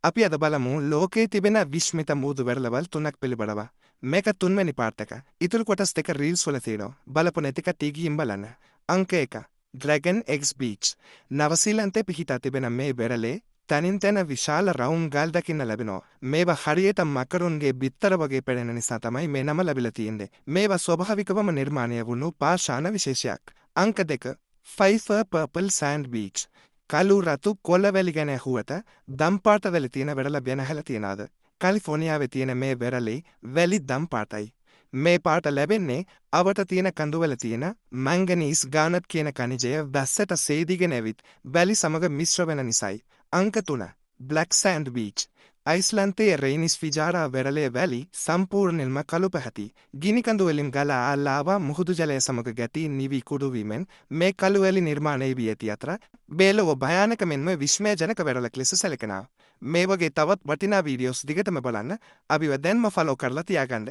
අපි අද බලමු ලෝකයේ තිබෙන විශ්මිත මුහුදු වෙරළවල් 3ක් පිළිබඳව. මේක 3 වෙනි පාර්ට් එක. ඉතුරු කොටස් දෙක රීල්ස් වල තියෙනවා. බලපු නැති කට්ටිය ගිහින් බලන්න. අංක 1. Dragon Eggs Beach. නවසීලන්තයේ පිහිටා තිබෙන මේ වෙරළේ තනින් තන විශාල රවුම් ගල් දකින්න ලැබෙනවා. මේවා හරියට මකරුන්ගේ බිත්තර වගේ පෙනෙන නිසා තමයි මේ නම ලැබිලා තියෙන්නේ. මේවා ස්වභාවිකවම නිර්මාණය වුණු පාෂාණ විශේෂයක්. අංක 2. Pfeiffer Purple Sand Beach. කළු රතු කොළවැලි ගැන ඇහුවට දම් පාට වැලි තියෙන වෙරළ ගැන අහලා තියනවාද? කැලිෆෝනියාවේ තියෙන මේ වෙරළේ වැලි දම් පාටයි. මේ පාට ලැබෙන්නේ අවට තියෙන කඳුවල තියෙන මැංගනීස් ගානට් කියන ඛනිජය වැස්සට සේදීගෙන ඇවිත් වැලි සමග මිශ්‍ර වෙන නිසායි. අංක 3. Black Sand Beach. අයිස්ලන්තයේ රේනිස් ෆිජාරා වෙරළේ වැලි සම්පූර්ණයෙන්ම කළු පැහැති. ගිනි කඳු වලින් ගලා ලාවා මුහුදු ජලය සමග ගැටී නිවි කුඩු වීමෙන් මේ කළු වැලි නිර්මාණය වී ඇති අතර බේලව භයානක මෙන්ම විස්මයජනක වෙරළක් ලෙස සැලකෙනවා. මේ වගේ තවත් වටිනා වීඩියෝස් දිගටම බලන්න අපිව දැන්ම ෆලෝ කරලා තියාගන්න.